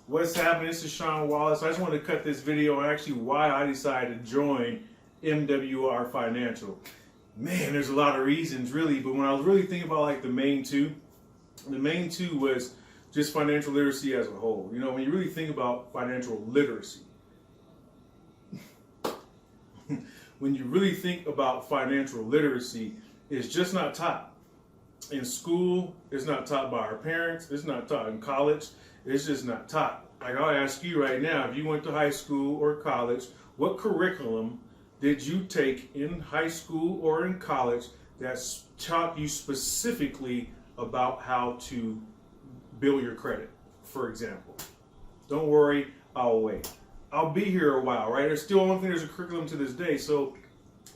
What's happening? This is Sean Wallace. I just wanted to cut this video on actually why I decided to join MWR Financial. Man, there's a lot of reasons really, but when I was really thinking about like the main two was just financial literacy as a whole. You know, when you really think about financial literacy, when you really think about financial literacy, it's just not taught in school. It's not taught by our parents. It's not taught in college. It's just not taught. Like, I'll ask you right now, if you went to high school or college, what curriculum did you take in high school or in college that taught you specifically about how to build your credit, for example? Don't worry, I'll wait. I'll be here a while, right? I don't think there's a curriculum to this day. So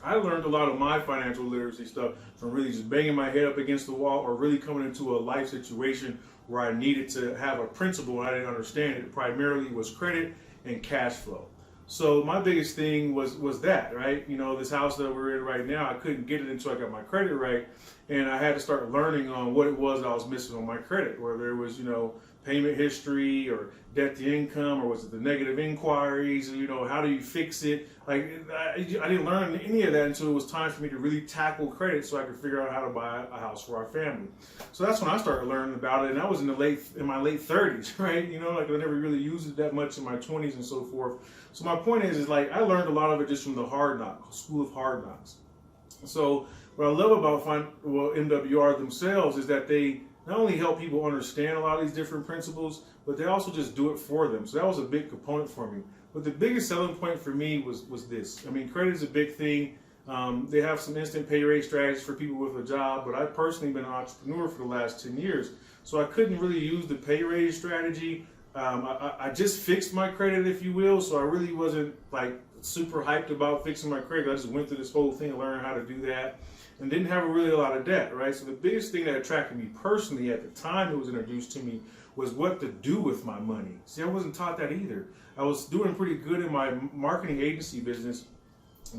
I learned a lot of my financial literacy stuff from really just banging my head up against the wall or really coming into a life situation where I needed to have a principle and I didn't understand it. Primarily was credit and cash flow. So my biggest thing was that, right? You know, this house that we're in right now, I couldn't get it until I got my credit right. And I had to start learning on what it was I was missing on my credit, whether it was, you know, payment history or debt to income, or was it the negative inquiries, you know, how do you fix it? Like, I didn't learn any of that until it was time for me to really tackle credit so I could figure out how to buy a house for our family. So that's when I started learning about it, and that was in my late 30s, right? You know, like I never really used it that much in my 20s and so forth. So my point is like I learned a lot of it just from the School of Hard Knocks. So what I love about MWR themselves is that they not only help people understand a lot of these different principles, but they also just do it for them. So that was a big component for me. But the biggest selling point for me was this. I mean, credit is a big thing. They have some instant pay raise strategies for people with a job, but I've personally been an entrepreneur for the last 10 years. So I couldn't really use the pay raise strategy. I just fixed my credit, if you will, so I really wasn't like super hyped about fixing my credit. I just went through this whole thing and learned how to do that and didn't have really a lot of debt, right? So the biggest thing that attracted me personally at the time it was introduced to me was what to do with my money. See, I wasn't taught that either. I was doing pretty good in my marketing agency business,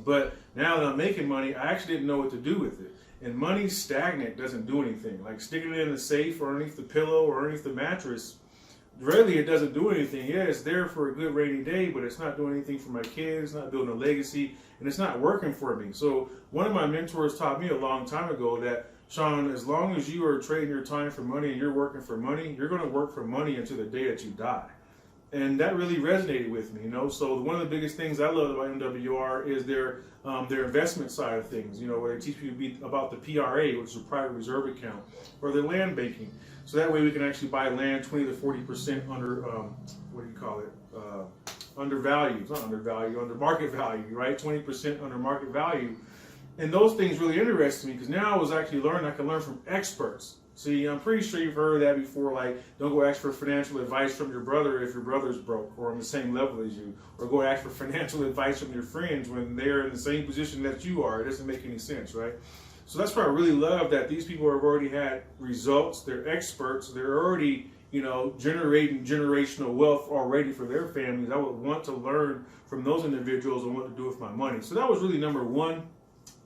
but now that I'm making money, I actually didn't know what to do with it. And money stagnant doesn't do anything. Like sticking it in the safe or underneath the pillow or underneath the mattress, really, it doesn't do anything. Yeah, it's there for a good rainy day, but it's not doing anything for my kids, not building a legacy, and it's not working for me. So one of my mentors taught me a long time ago that, Sean, as long as you are trading your time for money and you're working for money, you're going to work for money until the day that you die. And that really resonated with me, you know. So one of the biggest things I love about MWR is their investment side of things, you know, where they teach people about the PRA, which is a private reserve account, or their land banking. So that way we can actually buy land 20 to 40% under, undervalued, not undervalued, under market value, right? 20% under market value. And those things really interested me because now I was actually learning, I can learn from experts. See, I'm pretty sure you've heard that before, like, don't go ask for financial advice from your brother if your brother's broke or on the same level as you, or go ask for financial advice from your friends when they're in the same position that you are. It doesn't make any sense, right? So that's why I really love that these people have already had results, they're experts, they're already, you know, generating generational wealth already for their families. I would want to learn from those individuals on what to do with my money. So that was really number one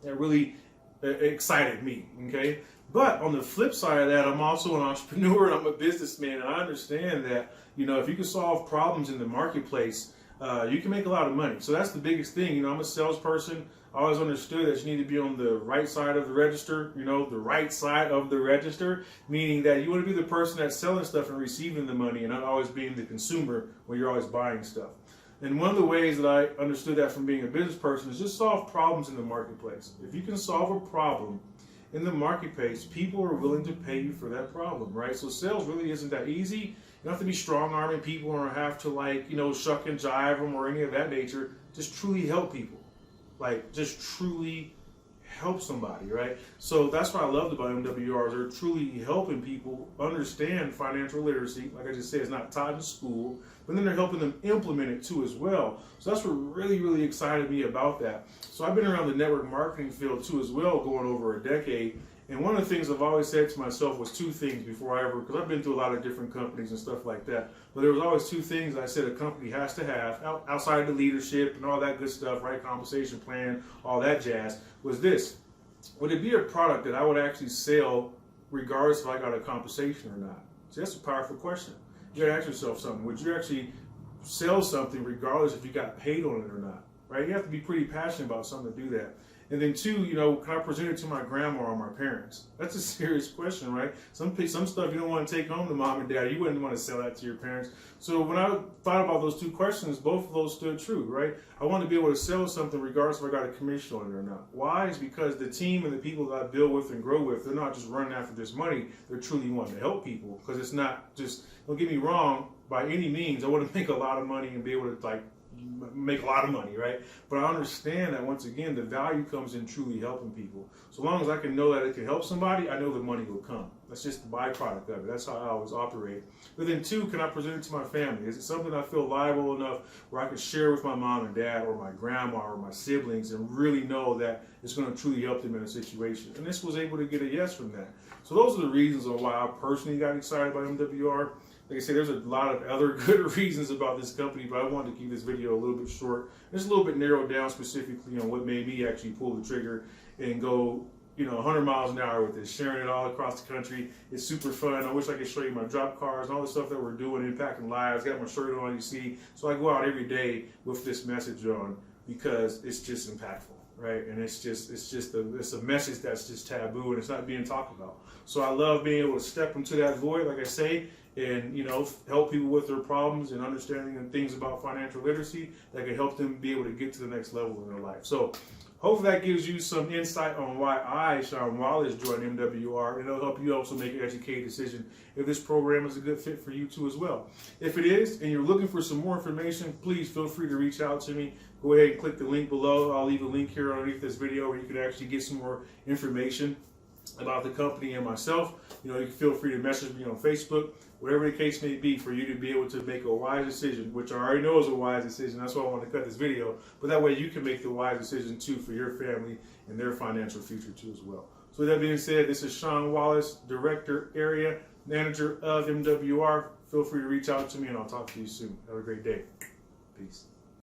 that really excited me, okay? But on the flip side of that, I'm also an entrepreneur, I'm a businessman, and I understand that, you know, if you can solve problems in the marketplace, you can make a lot of money. So that's the biggest thing. You know, I'm a salesperson. I always understood that you need to be on the right side of the register, you know, the right side of the register, meaning that you want to be the person that's selling stuff and receiving the money and not always being the consumer where you're always buying stuff. And one of the ways that I understood that from being a business person is just solve problems in the marketplace. If you can solve a problem in the marketplace, people are willing to pay you for that problem, right? So sales really isn't that easy. You don't have to be strong-arming people or have to, like, you know, shuck and jive them or any of that nature. Just truly help people. Like, just truly help somebody, right? So that's what I loved about MWR. They're truly helping people understand financial literacy. Like I just said, it's not taught in school, but then they're helping them implement it too as well. So that's what really, really excited me about that. So I've been around the network marketing field too as well, going over a decade. And one of the things I've always said to myself was two things before I ever, because I've been through a lot of different companies and stuff like that, but there was always two things I said a company has to have, outside of the leadership and all that good stuff, right, compensation plan, all that jazz, was this. Would it be a product that I would actually sell regardless if I got a compensation or not? So that's a powerful question. You gotta ask yourself something. Would you actually sell something regardless if you got paid on it or not? Right? You have to be pretty passionate about something to do that. And then two, can I present it to my grandma or my parents? That's a serious question, right? Some stuff you don't want to take home to mom and dad. You wouldn't want to sell that to your parents. So when I thought about those two questions, both of those stood true, right? I want to be able to sell something regardless if I got a commission on it or not. Why? Is because the team and the people that I build with and grow with, they're not just running after this money. They're truly wanting to help people, because it's not just, don't get me wrong, by any means, I want to make a lot of money and be able to make a lot of money, right? But I understand that, once again, the value comes in truly helping people. So long as I can know that it can help somebody, I know the money will come. That's just the byproduct of it. That's how I always operate. But then two, can I present it to my family? Is it something I feel liable enough where I can share with my mom and dad or my grandma or my siblings and really know that it's going to truly help them in a situation? And this was able to get a yes from that. So those are the reasons on why I personally got excited about MWR. Like I said, there's a lot of other good reasons about this company, but I wanted to keep this video a little bit short. Just a little bit narrowed down specifically on what made me actually pull the trigger and go 100 miles an hour with this, sharing it all across the country. It's super fun. I wish I could show you my drop cars and all the stuff that we're doing, impacting lives. Got my shirt on, you see. So I go out every day with this message on, because it's just impactful, right? And it's a message that's just taboo and it's not being talked about. So I love being able to step into that void, like I say, and help people with their problems and understanding and things about financial literacy that can help them be able to get to the next level in their life. So hopefully that gives you some insight on why I, Sean Wallace, joined MWR, and it'll help you also make an educated decision if this program is a good fit for you too as well. If it is, and you're looking for some more information, please feel free to reach out to me. Go ahead and click the link below. I'll leave a link here underneath this video where you can actually get some more information about the company and myself. You can feel free to message me on Facebook, whatever the case may be, for you to be able to make a wise decision, which I already know is a wise decision. That's why I want to cut this video. But that way you can make the wise decision too for your family and their financial future too as well. So with that being said, this is Sean Wallace, Director, Area Manager of MWR. Feel free to reach out to me and I'll talk to you soon. Have a great day. Peace.